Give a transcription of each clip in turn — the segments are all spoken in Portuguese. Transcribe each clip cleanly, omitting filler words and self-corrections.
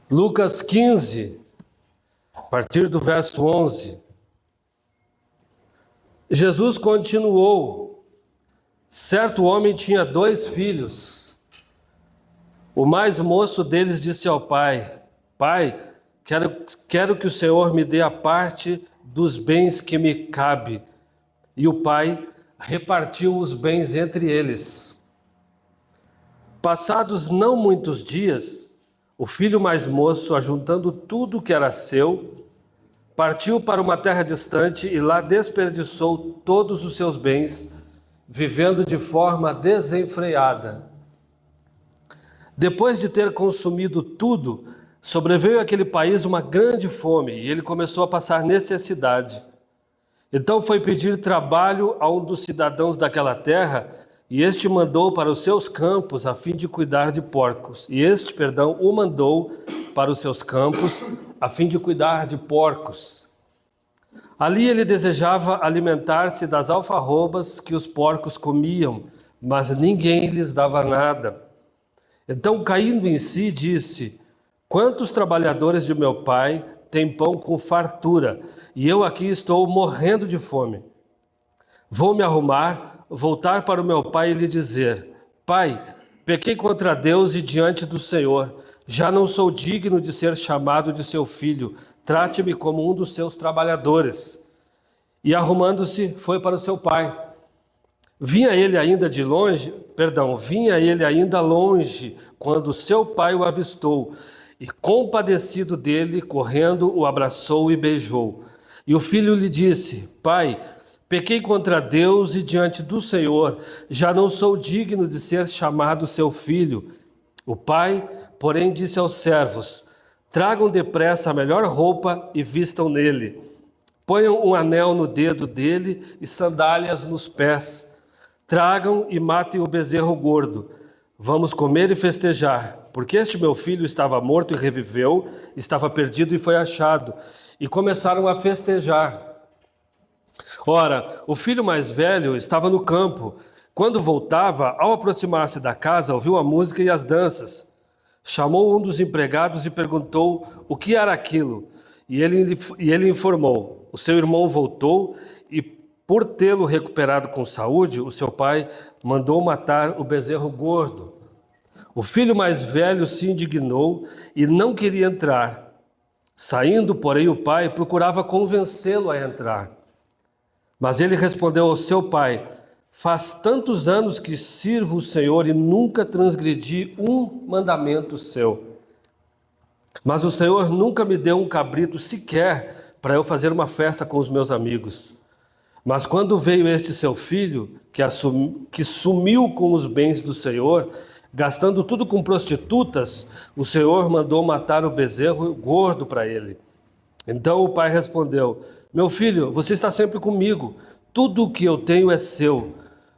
Lucas 15, a partir do verso 11. Jesus continuou: certo homem tinha 2 filhos. O mais moço deles disse ao pai: Pai, quero que o Senhor me dê a parte dos bens que me cabe. E o pai repartiu os bens entre eles. Passados não muitos dias, o filho mais moço, ajuntando tudo que era seu, partiu para uma terra distante e lá desperdiçou todos os seus bens, vivendo de forma desenfreada. Depois de ter consumido tudo, sobreveio àquele país uma grande fome e ele começou a passar necessidade. Então foi pedir trabalho a um dos cidadãos daquela terra, e este mandou para os seus campos a fim de cuidar de porcos. O mandou para os seus campos a fim de cuidar de porcos. Ali ele desejava alimentar-se das alfarrobas que os porcos comiam, mas ninguém lhes dava nada. Então, caindo em si, disse: Quantos trabalhadores de meu pai têm pão com fartura, e eu aqui estou morrendo de fome. Vou me arrumar, voltar para o meu pai e lhe dizer: Pai, pequei contra Deus e diante do Senhor. Já não sou digno de ser chamado de seu filho. Trate-me como um dos seus trabalhadores. E arrumando-se, foi para o seu pai. Vinha ele ainda longe, quando seu pai o avistou, e compadecido dele, correndo, o abraçou e beijou. E o filho lhe disse: Pai, pequei contra Deus e diante do Senhor, já não sou digno de ser chamado seu filho. O pai, porém, disse aos servos: Tragam depressa a melhor roupa e vistam nele. Ponham um anel no dedo dele e sandálias nos pés. Tragam e matem o bezerro gordo. Vamos comer e festejar, porque este meu filho estava morto e reviveu, estava perdido e foi achado. E começaram a festejar. Ora, o filho mais velho estava no campo. Quando voltava, ao aproximar-se da casa, ouviu a música e as danças. Chamou um dos empregados e perguntou o que era aquilo. E ele informou: o seu irmão voltou e, por tê-lo recuperado com saúde, o seu pai mandou matar o bezerro gordo. O filho mais velho se indignou e não queria entrar. Saindo, porém, o pai procurava convencê-lo a entrar. Mas ele respondeu ao seu pai: Faz tantos anos que sirvo o Senhor e nunca transgredi um mandamento seu. Mas o Senhor nunca me deu um cabrito sequer para eu fazer uma festa com os meus amigos. Mas quando veio este seu filho, que sumiu com os bens do Senhor, gastando tudo com prostitutas, o Senhor mandou matar o bezerro gordo para ele. Então o pai respondeu: Meu filho, você está sempre comigo, tudo o que eu tenho é seu.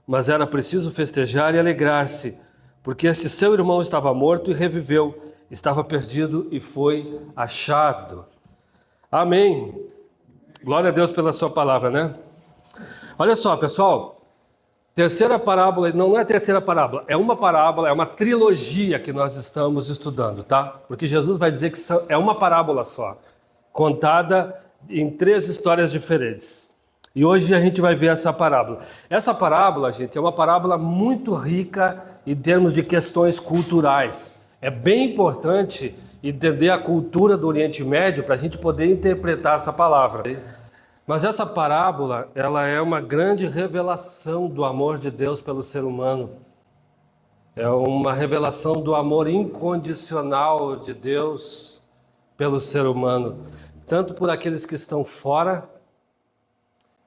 Mas era preciso festejar e alegrar-se, porque este seu irmão estava morto e reviveu, estava perdido e foi achado. Amém. Glória a Deus pela sua palavra, né? Olha só, pessoal. Terceira parábola, não é a terceira parábola, é uma trilogia que nós estamos estudando, tá? Porque Jesus vai dizer que é uma parábola só, contada em 3 histórias diferentes. E hoje a gente vai ver essa parábola. Essa parábola, gente, é uma parábola muito rica em termos de questões culturais. É bem importante entender a cultura do Oriente Médio para a gente poder interpretar essa palavra. Mas essa parábola, ela é uma grande revelação do amor de Deus pelo ser humano. É uma revelação do amor incondicional de Deus pelo ser humano, tanto por aqueles que estão fora,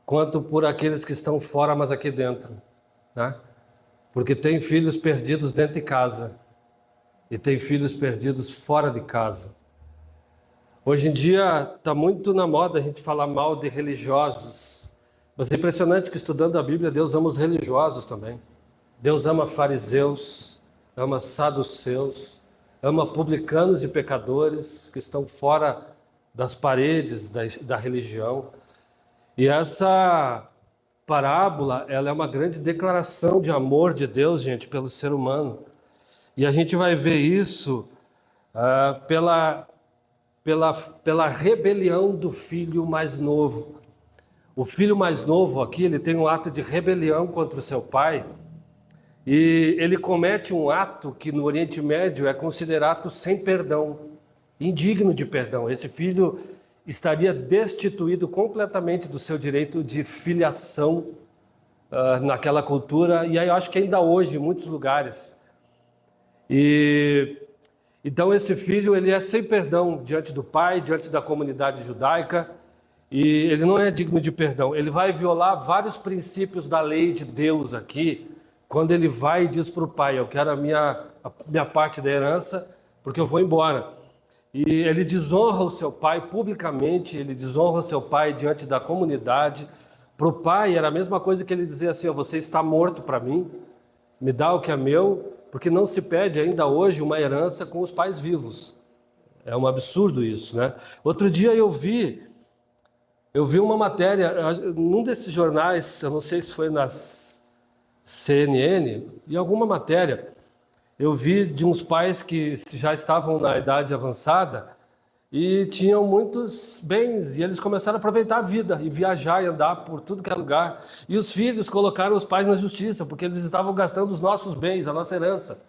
quanto por aqueles que estão fora, mas aqui dentro, né? Porque tem filhos perdidos dentro de casa e tem filhos perdidos fora de casa. Hoje em dia está muito na moda a gente falar mal de religiosos, mas é impressionante que estudando a Bíblia Deus ama os religiosos também. Deus ama fariseus, ama saduceus, ama publicanos e pecadores que estão fora das paredes da religião. E essa parábola, ela é uma grande declaração de amor de Deus, gente, pelo ser humano. E a gente vai ver isso pela pela rebelião do filho mais novo. O filho mais novo aqui, ele tem um ato de rebelião contra o seu pai, e ele comete um ato que no Oriente Médio é considerado sem perdão, indigno de perdão. Esse filho estaria destituído completamente do seu direito de filiação naquela cultura, e aí eu acho que ainda hoje, em muitos lugares. Então esse filho, ele é sem perdão diante do pai, diante da comunidade judaica, e ele não é digno de perdão. Ele vai violar vários princípios da lei de Deus aqui, quando ele vai e diz para o pai: eu quero a minha parte da herança, porque eu vou embora. E ele desonra o seu pai publicamente, ele desonra o seu pai diante da comunidade. Para o pai era a mesma coisa que ele dizia assim: você está morto para mim, me dá o que é meu, porque não se pede ainda hoje uma herança com os pais vivos. É um absurdo isso, né? Outro dia eu vi uma matéria, num desses jornais, eu não sei se foi nas CNN, em alguma matéria, eu vi de uns pais que já estavam na idade avançada e tinham muitos bens, e eles começaram a aproveitar a vida e viajar e andar por tudo que é lugar. E os filhos colocaram os pais na justiça, porque eles estavam gastando os nossos bens, a nossa herança.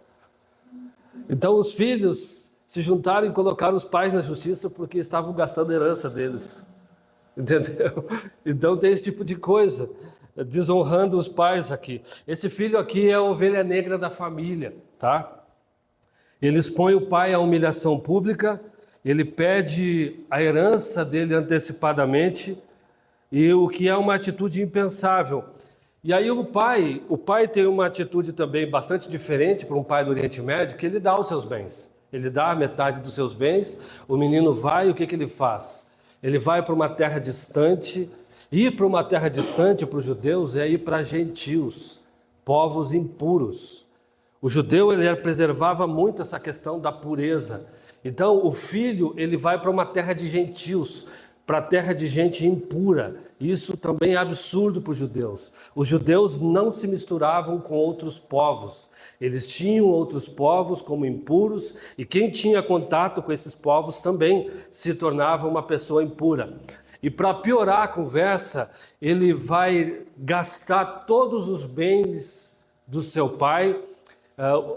Então os filhos se juntaram e colocaram os pais na justiça porque estavam gastando a herança deles. Entendeu? Então tem esse tipo de coisa, desonrando os pais aqui. Esse filho aqui é a ovelha negra da família, tá? Ele expõe o pai à humilhação pública, ele pede a herança dele antecipadamente, e o que é uma atitude impensável. E aí o pai tem uma atitude também bastante diferente para um pai do Oriente Médio, que ele dá os seus bens. Ele dá a metade dos seus bens, o menino vai, o que ele faz? Ele vai para uma terra distante. Ir para uma terra distante para os judeus é ir para gentios, povos impuros. O judeu, ele preservava muito essa questão da pureza. Então o filho, ele vai para uma terra de gentios, para a terra de gente impura. Isso também é absurdo para os judeus. Os judeus não se misturavam com outros povos. Eles tinham outros povos como impuros, e quem tinha contato com esses povos também se tornava uma pessoa impura. E para piorar a conversa, ele vai gastar todos os bens do seu pai.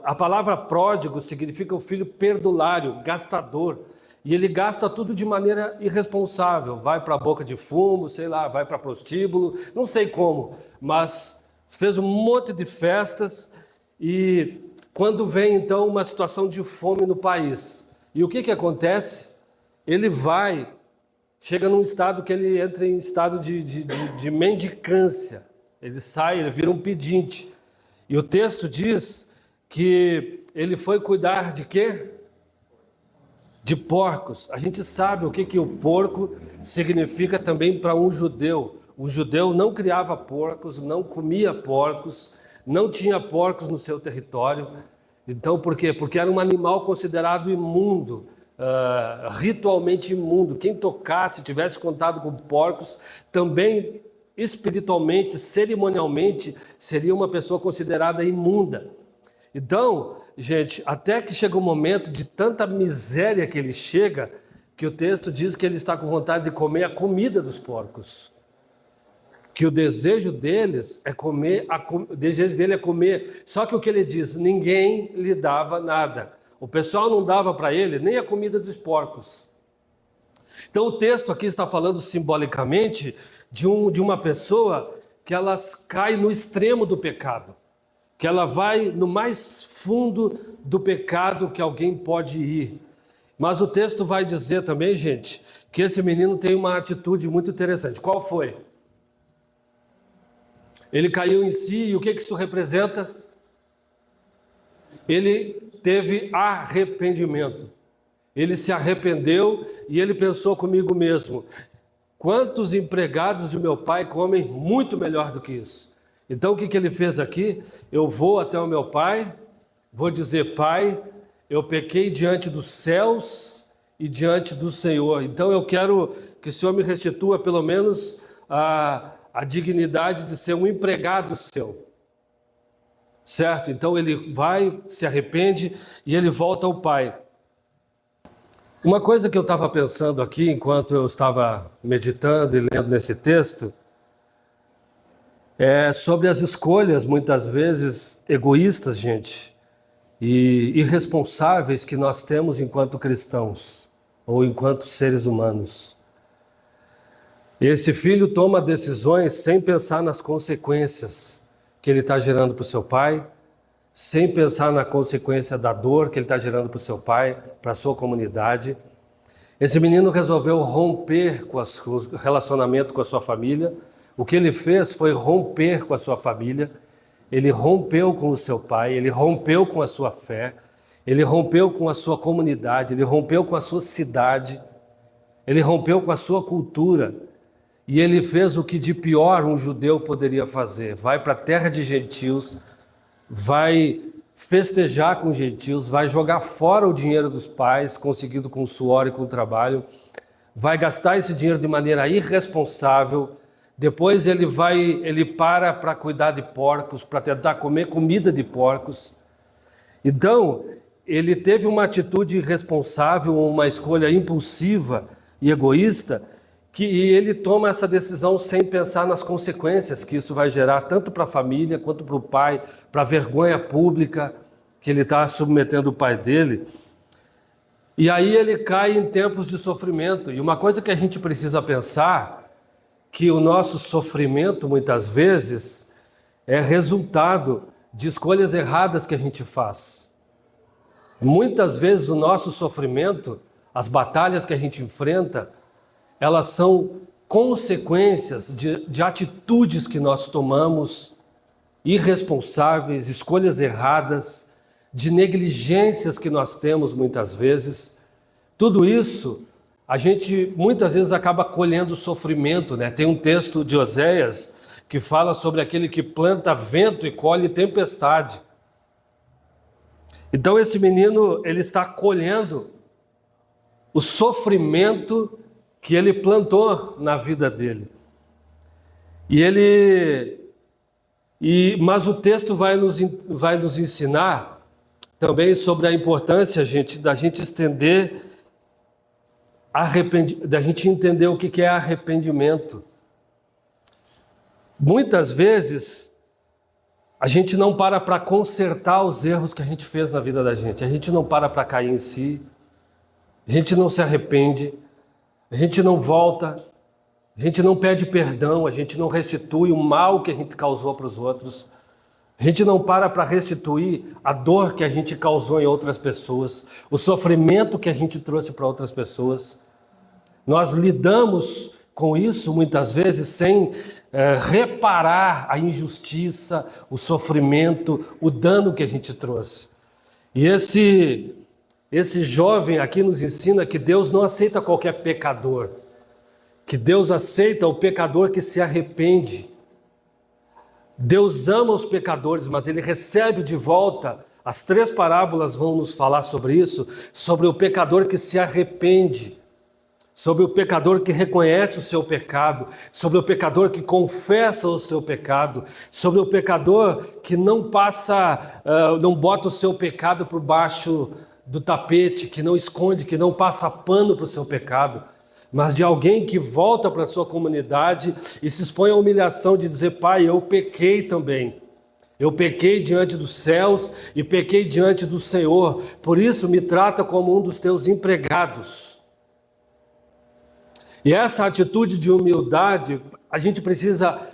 A palavra pródigo significa o filho perdulário, gastador. E ele gasta tudo de maneira irresponsável. Vai para a boca de fumo, sei lá, vai para prostíbulo, não sei como. Mas fez um monte de festas, e quando vem então uma situação de fome no país, e o que acontece? Ele chega num estado que ele entra em estado de mendicância. Ele sai, ele vira um pedinte. E o texto diz que ele foi cuidar de quê? De porcos. A gente sabe o que o porco significa também para um judeu. O judeu não criava porcos, não comia porcos, não tinha porcos no seu território. Então, por quê? Porque era um animal considerado imundo, ritualmente imundo. Quem tocasse, tivesse contato com porcos, também espiritualmente, cerimonialmente, seria uma pessoa considerada imunda. Então, gente, até que chega um momento de tanta miséria que ele chega, que o texto diz que ele está com vontade de comer a comida dos porcos. Que o desejo deles é comer, o desejo dele é comer. Só que o que ele diz, ninguém lhe dava nada. O pessoal não dava para ele nem a comida dos porcos. Então o texto aqui está falando simbolicamente de uma pessoa que ela cai no extremo do pecado. Que ela vai no mais fundo do pecado que alguém pode ir. Mas o texto vai dizer também, gente, que esse menino tem uma atitude muito interessante. Qual foi? Ele caiu em si, e o que isso representa? Ele teve arrependimento. Ele se arrependeu e ele pensou comigo mesmo: quantos empregados de meu pai comem muito melhor do que isso? Então o que ele fez aqui? Eu vou até o meu pai, vou dizer: pai, eu pequei diante dos céus e diante do Senhor. Então eu quero que o Senhor me restitua pelo menos a dignidade de ser um empregado seu. Certo? Então ele vai, se arrepende e ele volta ao pai. Uma coisa que eu estava pensando aqui, enquanto eu estava meditando e lendo nesse texto, é sobre as escolhas, muitas vezes egoístas, gente, e irresponsáveis que nós temos enquanto cristãos, ou enquanto seres humanos. Esse filho toma decisões sem pensar nas consequências que ele está gerando para o seu pai, sem pensar na consequência da dor que ele está gerando para o seu pai, para a sua comunidade. Esse menino resolveu romper com o relacionamento com a sua família. O que ele fez foi romper com a sua família. Ele rompeu com o seu pai, ele rompeu com a sua fé, ele rompeu com a sua comunidade, ele rompeu com a sua cidade, ele rompeu com a sua cultura. E ele fez o que de pior um judeu poderia fazer. Vai para a terra de gentios, vai festejar com os gentios, vai jogar fora o dinheiro dos pais, conseguido com suor e com trabalho, vai gastar esse dinheiro de maneira irresponsável. Depois ele para cuidar de porcos, para tentar comer comida de porcos. Então, ele teve uma atitude irresponsável, uma escolha impulsiva e egoísta, que ele toma essa decisão sem pensar nas consequências que isso vai gerar, tanto para a família quanto para o pai, para a vergonha pública que ele está submetendo o pai dele. E aí ele cai em tempos de sofrimento. E uma coisa que a gente precisa pensar, que o nosso sofrimento, muitas vezes, é resultado de escolhas erradas que a gente faz. Muitas vezes o nosso sofrimento, as batalhas que a gente enfrenta, elas são consequências de atitudes que nós tomamos, irresponsáveis, escolhas erradas, de negligências que nós temos muitas vezes. Tudo isso, a gente muitas vezes acaba colhendo sofrimento, né? Tem um texto de Oséias que fala sobre aquele que planta vento e colhe tempestade. Então esse menino, ele está colhendo o sofrimento que ele plantou na vida dele. Mas o texto vai nos ensinar também sobre a importância, gente, da gente entender o que é arrependimento. Muitas vezes a gente não para consertar os erros que a gente fez na vida da gente. A gente não para cair em si. A gente não se arrepende. A gente não volta, a gente não pede perdão, a gente não restitui o mal que a gente causou para os outros. A gente não para restituir a dor que a gente causou em outras pessoas, o sofrimento que a gente trouxe para outras pessoas. Nós lidamos com isso muitas vezes sem reparar a injustiça, o sofrimento, o dano que a gente trouxe. E esse jovem aqui nos ensina que Deus não aceita qualquer pecador, que Deus aceita o pecador que se arrepende. Deus ama os pecadores, mas Ele recebe de volta. As 3 parábolas vão nos falar sobre isso, sobre o pecador que se arrepende, sobre o pecador que reconhece o seu pecado, sobre o pecador que confessa o seu pecado, sobre o pecador que não bota o seu pecado por baixo do tapete, que não esconde, que não passa pano para o seu pecado, mas de alguém que volta para a sua comunidade e se expõe à humilhação de dizer: Pai, eu pequei também. Eu pequei diante dos céus e pequei diante do Senhor, por isso me trata como um dos teus empregados. E essa atitude de humildade, a gente precisa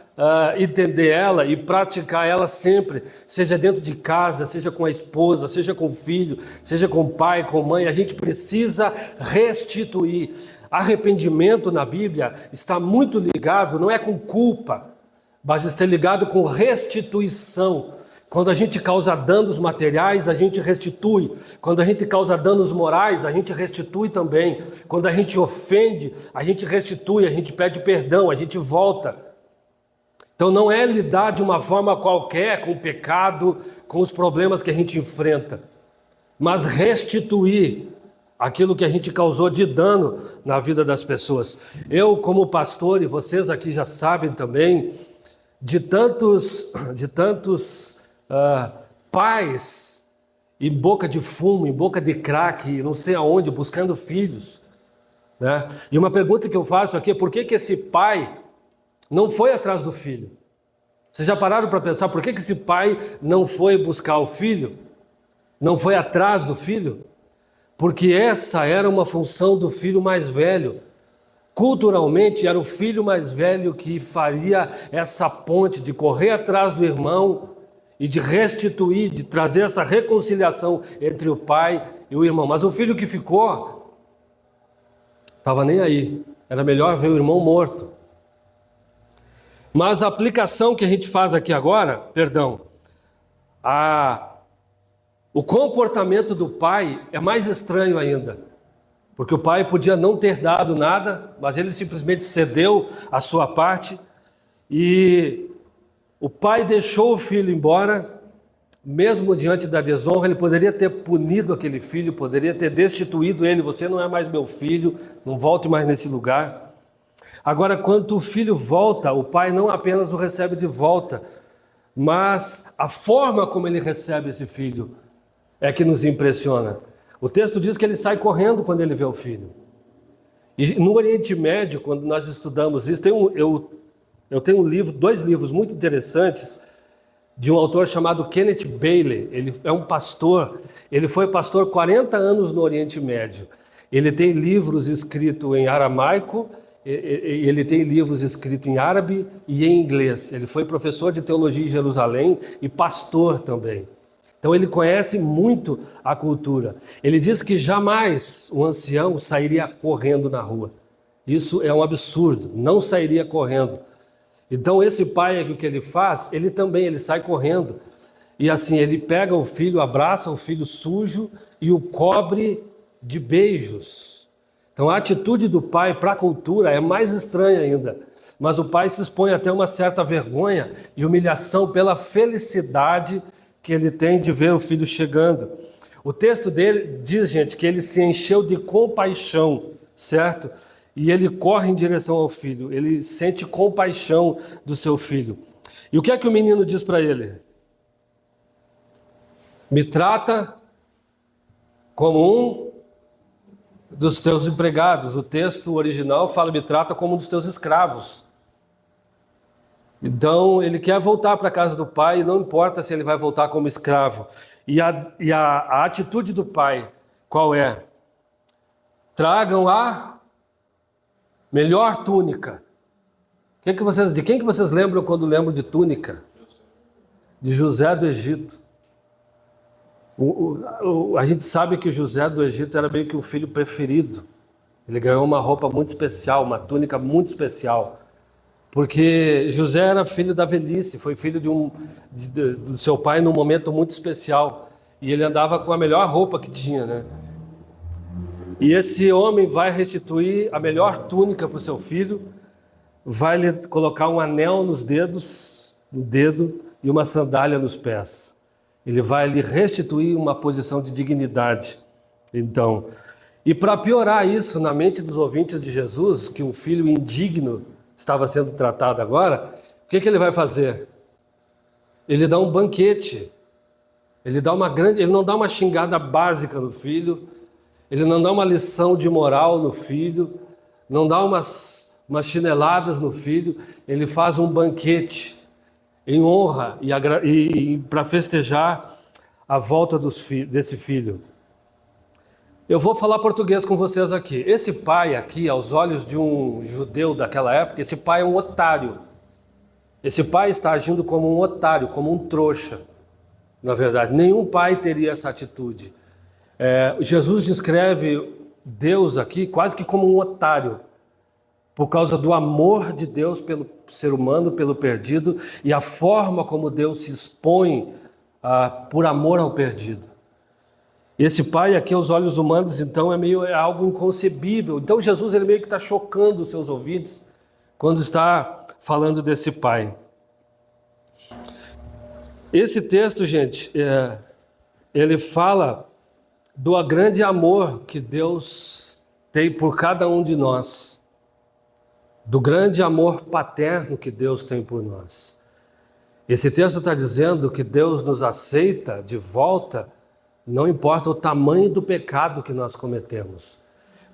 entender ela e praticar ela sempre, seja dentro de casa, seja com a esposa, seja com o filho, seja com o pai, com a mãe. A gente precisa restituir. Arrependimento na Bíblia está muito ligado, não é com culpa, mas está ligado com restituição. Quando a gente causa danos materiais, a gente restitui. Quando a gente causa danos morais, a gente restitui também. Quando a gente ofende, a gente restitui, a gente pede perdão, a gente volta. Então não é lidar de uma forma qualquer com o pecado, com os problemas que a gente enfrenta, mas restituir aquilo que a gente causou de dano na vida das pessoas. Eu, como pastor, e vocês aqui já sabem também, de tantos pais em boca de fumo, em boca de crack, não sei aonde, buscando filhos, né? E uma pergunta que eu faço aqui é por que esse pai não foi atrás do filho? Vocês já pararam para pensar por que esse pai não foi buscar o filho? Não foi atrás do filho? Porque essa era uma função do filho mais velho. Culturalmente, era o filho mais velho que faria essa ponte de correr atrás do irmão e de restituir, de trazer essa reconciliação entre o pai e o irmão. Mas o filho que ficou, estava nem aí. Era melhor ver o irmão morto. Mas a aplicação que a gente faz aqui agora, o comportamento do pai é mais estranho ainda. Porque o pai podia não ter dado nada, mas ele simplesmente cedeu a sua parte. E o pai deixou o filho embora, mesmo diante da desonra. Ele poderia ter punido aquele filho, poderia ter destituído ele. Você não é mais meu filho, não volte mais nesse lugar. Agora, quando o filho volta, o pai não apenas o recebe de volta, mas a forma como ele recebe esse filho é que nos impressiona. O texto diz que ele sai correndo quando ele vê o filho. E no Oriente Médio, quando nós estudamos isso, eu tenho dois livros muito interessantes de um autor chamado Kenneth Bailey. Ele é um pastor, ele foi pastor 40 anos no Oriente Médio. Ele tem livros escritos em aramaico, ele tem livros escritos em árabe e em inglês. Ele foi professor de teologia em Jerusalém e pastor também. Então ele conhece muito a cultura. Ele diz que jamais um ancião sairia correndo na rua. Isso é um absurdo, não sairia correndo. Então esse pai, o que ele faz? Ele sai correndo. E assim, ele pega o filho, abraça o filho sujo e o cobre de beijos. Então a atitude do pai para a cultura é mais estranha ainda. Mas o pai se expõe até uma certa vergonha e humilhação pela felicidade que ele tem de ver o filho chegando. O texto dele diz, gente, que ele se encheu de compaixão, certo? E ele corre em direção ao filho, ele sente compaixão do seu filho. E o que é que o menino diz para ele? Me trata como um dos teus empregados. O texto original fala, me trata como um dos teus escravos. Então, ele quer voltar para a casa do pai, e não importa se ele vai voltar como escravo. E a atitude do pai, qual é? Tragam a melhor túnica. De quem que vocês lembram quando lembram de túnica? De José do Egito. A gente sabe que o José do Egito era meio que o filho preferido. Ele ganhou uma roupa muito especial, uma túnica muito especial. Porque José era filho da velhice, foi filho do seu pai num momento muito especial. E ele andava com a melhor roupa que tinha, né? E esse homem vai restituir a melhor túnica para o seu filho, vai lhe colocar um anel nos dedos, no dedo, e uma sandália nos pés. Ele vai lhe restituir uma posição de dignidade. Então, e para piorar isso na mente dos ouvintes de Jesus, que um filho indigno estava sendo tratado agora, o que ele vai fazer? Ele dá um banquete. Ele não dá uma xingada básica no filho, ele não dá uma lição de moral no filho, não dá umas chineladas no filho, ele faz um banquete em honra e para festejar a volta desse filho. Eu vou falar português com vocês aqui. Esse pai aqui, aos olhos de um judeu daquela época, esse pai é um otário. Esse pai está agindo como um otário, como um trouxa. Na verdade, nenhum pai teria essa atitude. Jesus descreve Deus aqui quase que como um otário, por causa do amor de Deus pelo ser humano, pelo perdido, e a forma como Deus se expõe por amor ao perdido. Esse pai aqui, aos olhos humanos, então, é algo inconcebível. Então Jesus ele meio que está chocando os seus ouvidos quando está falando desse pai. Esse texto, gente, ele fala do grande amor que Deus tem por cada um de nós, do grande amor paterno que Deus tem por nós. Esse texto está dizendo que Deus nos aceita de volta não importa o tamanho do pecado que nós cometemos.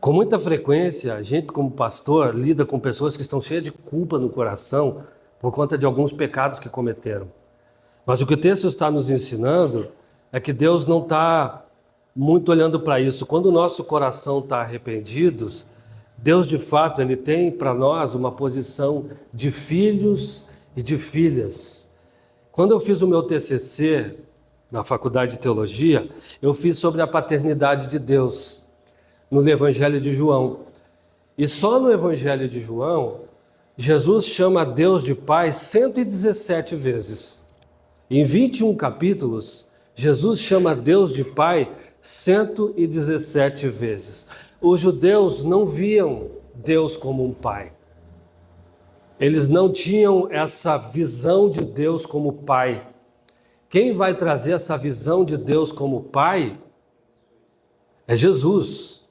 Com muita frequência, a gente como pastor lida com pessoas que estão cheias de culpa no coração por conta de alguns pecados que cometeram. Mas o que o texto está nos ensinando é que Deus não está muito olhando para isso. Quando o nosso coração está arrependido, Deus de fato ele tem para nós uma posição de filhos e de filhas. Quando eu fiz o meu TCC na Faculdade de Teologia, eu fiz sobre a paternidade de Deus no Evangelho de João. E só no Evangelho de João, Jesus chama Deus de Pai 117 vezes. Em 21 capítulos, Jesus chama Deus de Pai 117 vezes. Os judeus não viam Deus como um pai. Eles não tinham essa visão de Deus como pai. Quem vai trazer essa visão de Deus como pai é Jesus.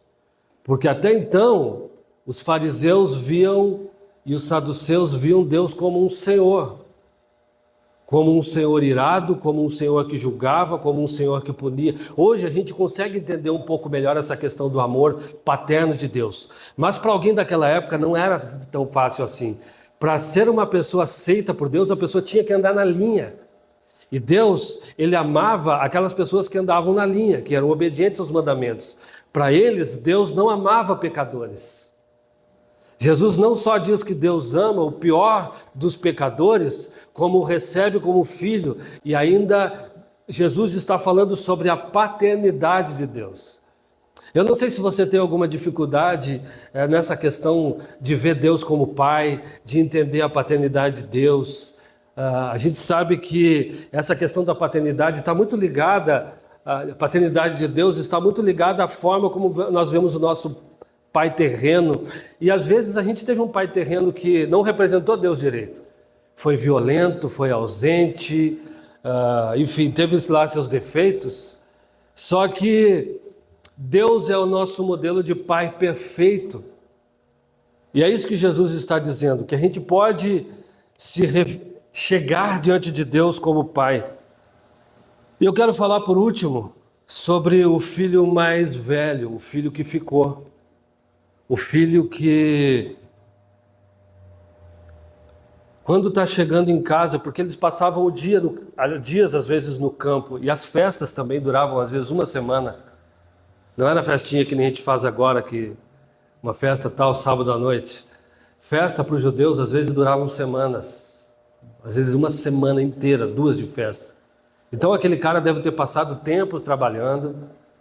Porque até então, os fariseus viam e os saduceus viam Deus como um senhor. Como um senhor irado, como um senhor que julgava, como um senhor que punia. Hoje a gente consegue entender um pouco melhor essa questão do amor paterno de Deus. Mas para alguém daquela época não era tão fácil assim. Para ser uma pessoa aceita por Deus, a pessoa tinha que andar na linha. E Deus, ele amava aquelas pessoas que andavam na linha, que eram obedientes aos mandamentos. Para eles, Deus não amava pecadores. Jesus não só diz que Deus ama o pior dos pecadores, como o recebe como filho, e ainda Jesus está falando sobre a paternidade de Deus. Eu não sei se você tem alguma dificuldade nessa questão de ver Deus como pai, de entender a paternidade de Deus. A gente sabe que essa questão da paternidade está muito ligada, a paternidade de Deus está muito ligada à forma como nós vemos o nosso pai terreno. E às vezes a gente teve um pai terreno que não representou Deus direito. Foi violento, foi ausente, enfim, teve lá seus defeitos. Só que Deus é o nosso modelo de pai perfeito. E é isso que Jesus está dizendo, que a gente pode chegar diante de Deus como pai. E eu quero falar por último sobre o filho mais velho, o filho que ficou. O filho que, quando está chegando em casa, porque eles passavam o dia, dias às vezes no campo, e as festas também duravam às vezes uma semana. Não era festinha que nem a gente faz agora, que uma festa tal, sábado à noite. Festa para os judeus às vezes duravam semanas, às vezes uma semana inteira, 2 de festa. Então aquele cara deve ter passado tempo trabalhando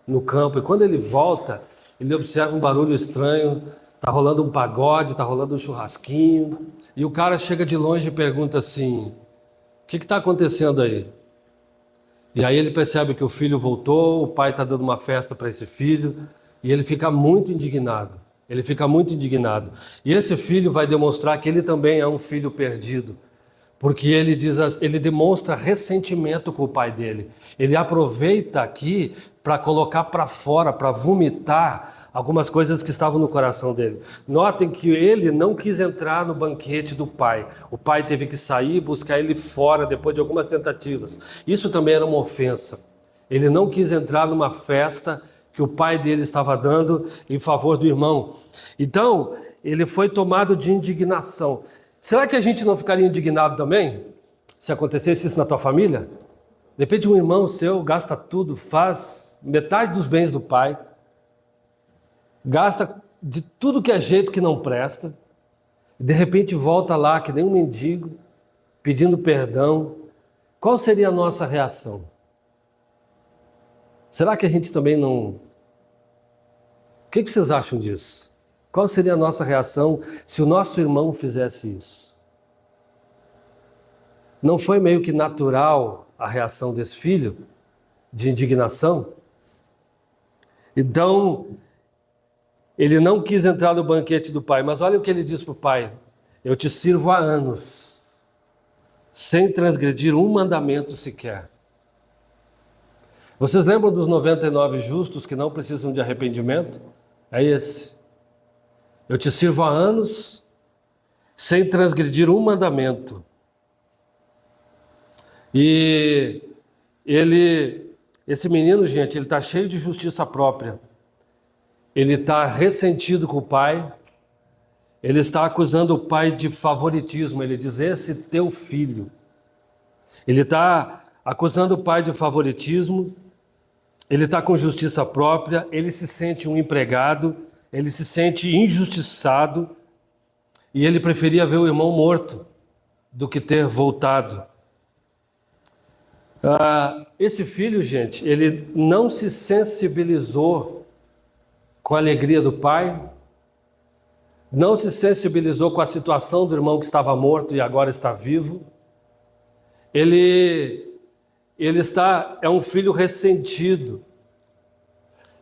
no campo, e quando ele volta, ele observa um barulho estranho, está rolando um pagode, está rolando um churrasquinho, e o cara chega de longe e pergunta assim: o que está acontecendo aí? E aí ele percebe que o filho voltou, o pai está dando uma festa para esse filho, e ele fica muito indignado. Ele fica muito indignado. E esse filho vai demonstrar que ele também é um filho perdido, porque ele demonstra ressentimento com o pai dele. Ele aproveita aqui para colocar para fora, para vomitar algumas coisas que estavam no coração dele. Notem que ele não quis entrar no banquete do pai. O pai teve que sair e buscar ele fora depois de algumas tentativas. Isso também era uma ofensa. Ele não quis entrar numa festa que o pai dele estava dando em favor do irmão. Então, ele foi tomado de indignação. Será que a gente não ficaria indignado também se acontecesse isso na tua família? De repente um irmão seu gasta tudo, faz metade dos bens do pai, gasta de tudo que é jeito que não presta, e de repente volta lá que nem um mendigo, pedindo perdão. Qual seria a nossa reação? Será que a gente também não... O que vocês acham disso? Qual seria a nossa reação se o nosso irmão fizesse isso? Não foi meio que natural a reação desse filho, de indignação? Então, ele não quis entrar no banquete do pai, mas olha o que ele diz para o pai: eu te sirvo há anos, sem transgredir um mandamento sequer. Vocês lembram dos 99 justos que não precisam de arrependimento? É esse. Eu te sirvo há anos, sem transgredir um mandamento. E ele Esse menino, gente, ele está cheio de justiça própria. Ele está ressentido com o pai. Ele está acusando o pai de favoritismo. Ele diz, esse teu filho. Ele está acusando o pai de favoritismo. Ele está com justiça própria. Ele se sente um empregado. Ele se sente injustiçado. E ele preferia ver o irmão morto do que ter voltado. Esse filho, gente, ele não se sensibilizou com a alegria do pai, não se sensibilizou com a situação do irmão que estava morto e agora está vivo. É um filho ressentido.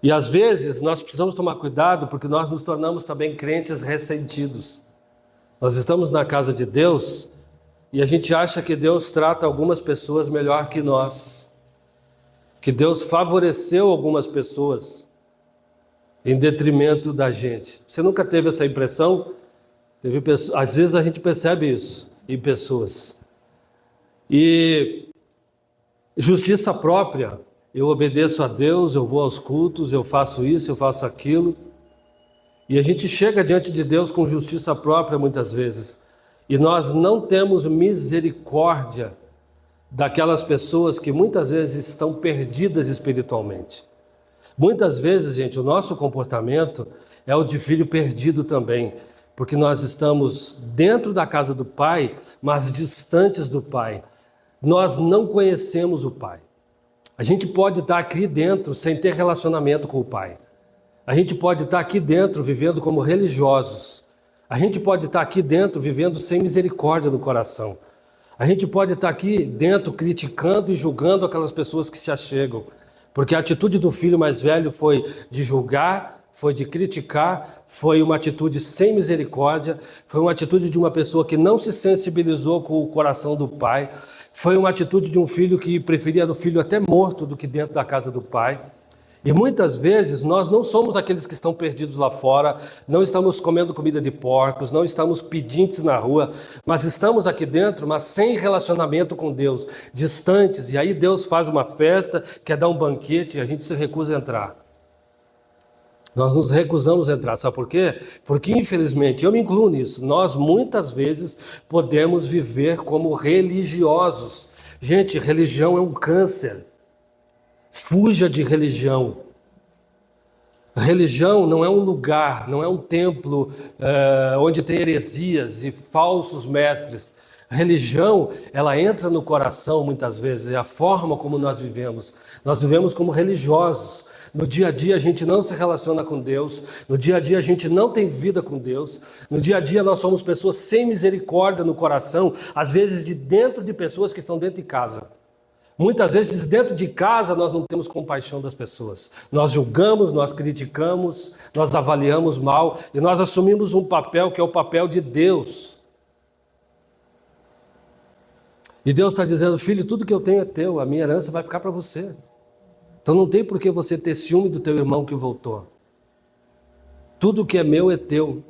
E às vezes nós precisamos tomar cuidado porque nós nos tornamos também crentes ressentidos. Nós estamos na casa de Deus e a gente acha que Deus trata algumas pessoas melhor que nós, que Deus favoreceu algumas pessoas em detrimento da gente. Você nunca teve essa impressão? Às vezes a gente percebe isso em pessoas. E justiça própria, eu obedeço a Deus, eu vou aos cultos, eu faço isso, eu faço aquilo. E a gente chega diante de Deus com justiça própria muitas vezes. E nós não temos misericórdia daquelas pessoas que muitas vezes estão perdidas espiritualmente. Muitas vezes, gente, o nosso comportamento é o de filho perdido também, porque nós estamos dentro da casa do Pai, mas distantes do Pai. Nós não conhecemos o Pai. A gente pode estar aqui dentro sem ter relacionamento com o Pai. A gente pode estar aqui dentro vivendo como religiosos. A gente pode estar aqui dentro vivendo sem misericórdia no coração. A gente pode estar aqui dentro criticando e julgando aquelas pessoas que se achegam. Porque a atitude do filho mais velho foi de julgar, foi de criticar, foi uma atitude sem misericórdia, foi uma atitude de uma pessoa que não se sensibilizou com o coração do pai, foi uma atitude de um filho que preferia o filho até morto do que dentro da casa do pai. E muitas vezes nós não somos aqueles que estão perdidos lá fora, não estamos comendo comida de porcos, não estamos pedintes na rua, mas estamos aqui dentro, mas sem relacionamento com Deus, distantes. E aí Deus faz uma festa, quer dar um banquete e a gente se recusa a entrar. Nós nos recusamos a entrar, sabe por quê? Porque infelizmente, eu me incluo nisso, nós muitas vezes podemos viver como religiosos. Gente, religião é um câncer. Fuja de religião. Religião não é um lugar, não é um templo onde tem heresias e falsos mestres. Religião, ela entra no coração muitas vezes, é a forma como nós vivemos. Nós vivemos como religiosos. No dia a dia a gente não se relaciona com Deus, no dia a dia a gente não tem vida com Deus, no dia a dia nós somos pessoas sem misericórdia no coração, às vezes de dentro de pessoas que estão dentro de casa. Muitas vezes dentro de casa nós não temos compaixão das pessoas. Nós julgamos, nós criticamos, nós avaliamos mal e nós assumimos um papel que é o papel de Deus. E Deus está dizendo, filho, tudo que eu tenho é teu, a minha herança vai ficar para você. Então não tem por que você ter ciúme do teu irmão que voltou. Tudo que é meu é teu.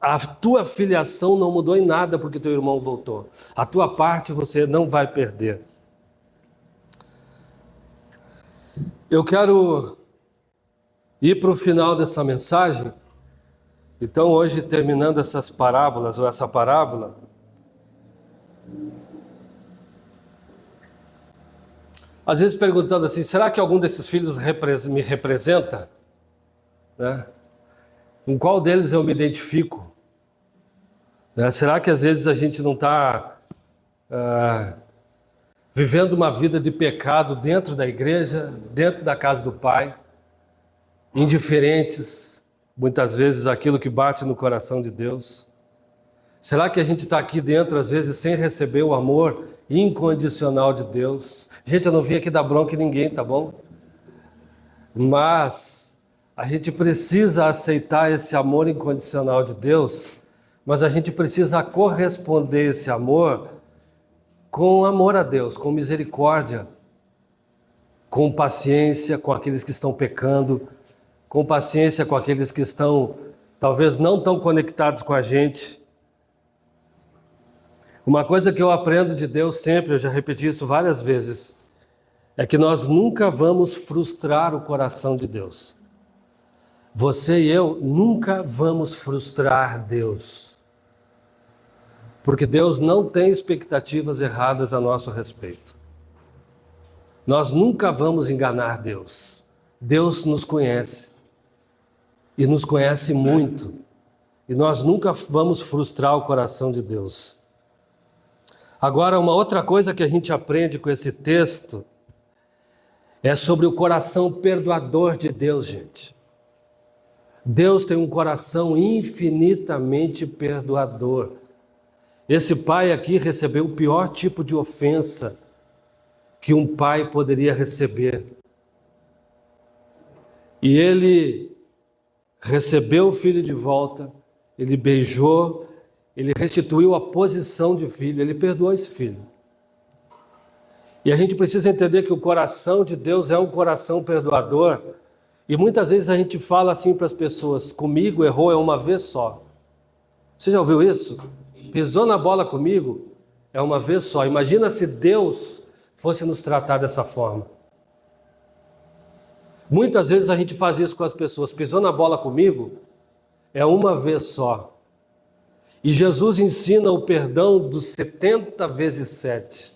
A tua filiação não mudou em nada porque teu irmão voltou. A tua parte você não vai perder. Eu quero ir para o final dessa mensagem. Então hoje, terminando essas parábolas, ou essa parábola, às vezes perguntando assim, será que algum desses filhos me representa? Né? Com qual deles eu me identifico? Né? Será que às vezes a gente não está vivendo uma vida de pecado dentro da igreja, dentro da casa do Pai, indiferentes, muitas vezes, àquilo que bate no coração de Deus? Será que a gente está aqui dentro, às vezes, sem receber o amor incondicional de Deus? Gente, eu não vim aqui dar bronca em ninguém, tá bom? Mas a gente precisa aceitar esse amor incondicional de Deus, mas a gente precisa corresponder esse amor com amor a Deus, com misericórdia, com paciência com aqueles que estão pecando, com paciência com aqueles que estão, talvez, não tão conectados com a gente. Uma coisa que eu aprendo de Deus sempre, eu já repeti isso várias vezes, é que nós nunca vamos frustrar o coração de Deus. Você e eu nunca vamos frustrar Deus. Porque Deus não tem expectativas erradas a nosso respeito. Nós nunca vamos enganar Deus. Deus nos conhece. E nos conhece muito. E nós nunca vamos frustrar o coração de Deus. Agora, uma outra coisa que a gente aprende com esse texto é sobre o coração perdoador de Deus, gente. Deus tem um coração infinitamente perdoador. Esse pai aqui recebeu o pior tipo de ofensa que um pai poderia receber. E ele recebeu o filho de volta, ele beijou, ele restituiu a posição de filho, ele perdoou esse filho. E a gente precisa entender que o coração de Deus é um coração perdoador. E muitas vezes a gente fala assim para as pessoas: comigo errou é uma vez só. Você já ouviu isso? Pisou na bola comigo é uma vez só. Imagina se Deus fosse nos tratar dessa forma. Muitas vezes a gente faz isso com as pessoas: pisou na bola comigo é uma vez só. E Jesus ensina o perdão dos 70 vezes 7.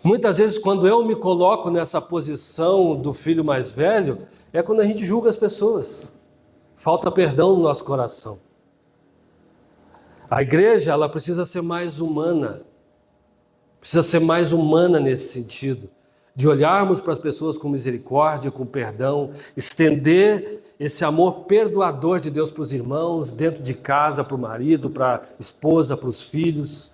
Muitas vezes, quando eu me coloco nessa posição do filho mais velho, é quando a gente julga as pessoas. Falta perdão no nosso coração. A igreja, ela precisa ser mais humana. Precisa ser mais humana nesse sentido. De olharmos para as pessoas com misericórdia, com perdão, estender esse amor perdoador de Deus para os irmãos, dentro de casa, para o marido, para a esposa, para os filhos.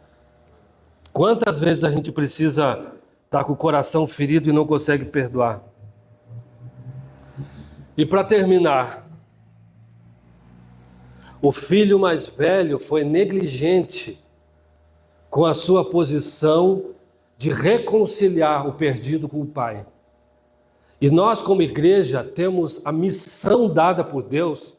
Quantas vezes a gente precisa estar com o coração ferido e não consegue perdoar? E para terminar, o filho mais velho foi negligente com a sua posição de reconciliar o perdido com o pai. E nós, como igreja, temos a missão dada por Deus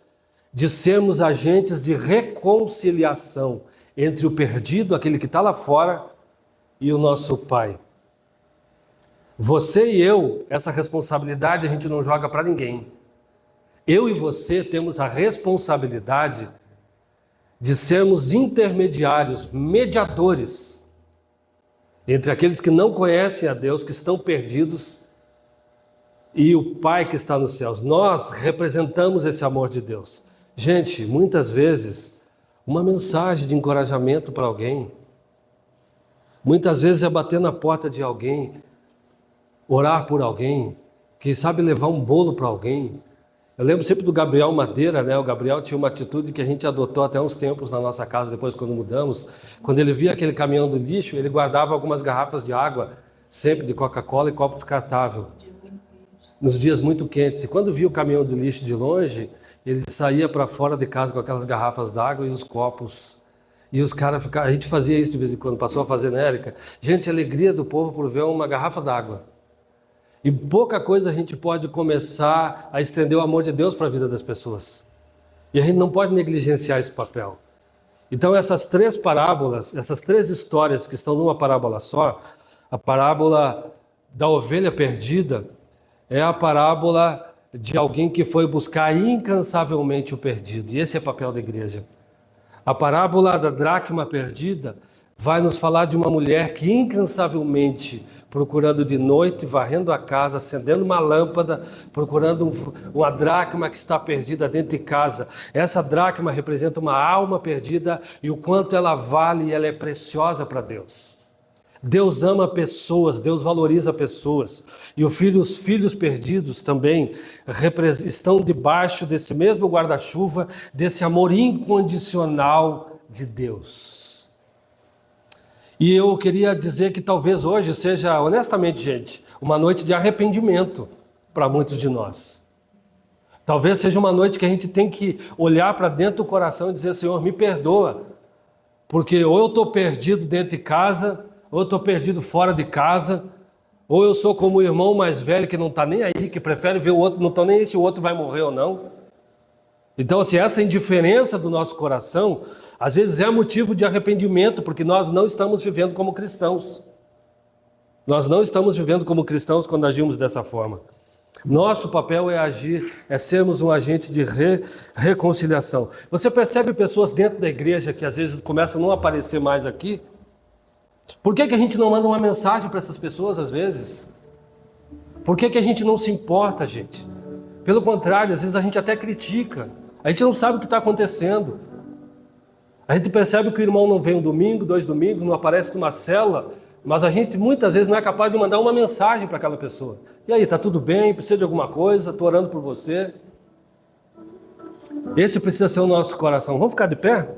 de sermos agentes de reconciliação entre o perdido, aquele que está lá fora, e o nosso pai. Você e eu, essa responsabilidade a gente não joga para ninguém. Eu e você temos a responsabilidade de sermos intermediários, mediadores, entre aqueles que não conhecem a Deus, que estão perdidos, e o Pai que está nos céus. Nós representamos esse amor de Deus. Gente, muitas vezes, uma mensagem de encorajamento para alguém, muitas vezes é bater na porta de alguém, orar por alguém, quem sabe levar um bolo para alguém. Eu lembro sempre do Gabriel Madeira, né? O Gabriel tinha uma atitude que a gente adotou até uns tempos na nossa casa, depois quando mudamos. Quando ele via aquele caminhão do lixo, ele guardava algumas garrafas de água, sempre de Coca-Cola e copo descartável, nos dias muito quentes. E quando via o caminhão do lixo de longe, ele saía para fora de casa com aquelas garrafas d'água e os copos. E os caras ficavam... A gente fazia isso de vez em quando, passou a fazer na Érica. Gente, a alegria do povo por ver uma garrafa d'água. E pouca coisa a gente pode começar a estender o amor de Deus para a vida das pessoas. E a gente não pode negligenciar esse papel. Então essas três parábolas, essas três histórias que estão numa parábola só, a parábola da ovelha perdida é a parábola de alguém que foi buscar incansavelmente o perdido. E esse é o papel da igreja. A parábola da dracma perdida vai nos falar de uma mulher que incansavelmente, procurando de noite, varrendo a casa, acendendo uma lâmpada, procurando uma dracma que está perdida dentro de casa. Essa dracma representa uma alma perdida e o quanto ela vale e ela é preciosa para Deus. Deus ama pessoas, Deus valoriza pessoas. E os filhos perdidos também estão debaixo desse mesmo guarda-chuva, desse amor incondicional de Deus. E eu queria dizer que talvez hoje seja, honestamente, gente, uma noite de arrependimento para muitos de nós. Talvez seja uma noite que a gente tem que olhar para dentro do coração e dizer: Senhor, me perdoa, porque ou eu estou perdido dentro de casa, ou eu estou perdido fora de casa, ou eu sou como o irmão mais velho que não está nem aí, que prefere ver o outro, não está nem aí se o outro vai morrer ou não. Então, assim, essa indiferença do nosso coração, às vezes é motivo de arrependimento, porque nós não estamos vivendo como cristãos. Nós não estamos vivendo como cristãos quando agimos dessa forma. Nosso papel é agir, é sermos um agente de reconciliação. Você percebe pessoas dentro da igreja que às vezes começam a não aparecer mais aqui? Por que que a gente não manda uma mensagem para essas pessoas às vezes? Por que que a gente não se importa, gente? Pelo contrário, às vezes a gente até critica. A gente não sabe o que está acontecendo. A gente percebe que o irmão não vem um domingo, 2 domingos, não aparece numa cela, mas a gente muitas vezes não é capaz de mandar uma mensagem para aquela pessoa. E aí, está tudo bem? Precisa de alguma coisa? Estou orando por você. Esse precisa ser o nosso coração. Vamos ficar de pé?